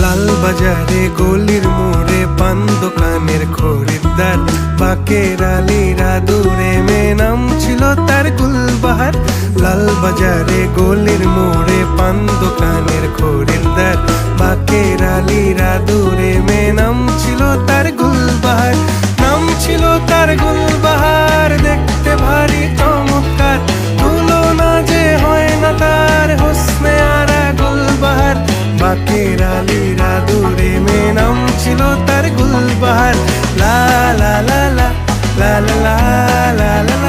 লাল বাজারে গলির মোড়ে পান দোকানের খরিদ্দার, বাকের আলীরা দূরে মে নাম ছিল তার গুলবাহার। লাল বাজারে গলির মোড়ে পান দোকানের খরিদ্দার, বাকের আলীরা দূরে মে নাম ছিল তার গুলবাহার। নাম ছিল তার গুলবাহার, দেখতে ভারী চমৎকার, তুলনা যে হয় না তার হোসনে আরা গুলবাহার। বাকের আলীরা দূরে মে নাম ছিল তার গুলবাহার। লা লা লা লা লা লা লা লা লা।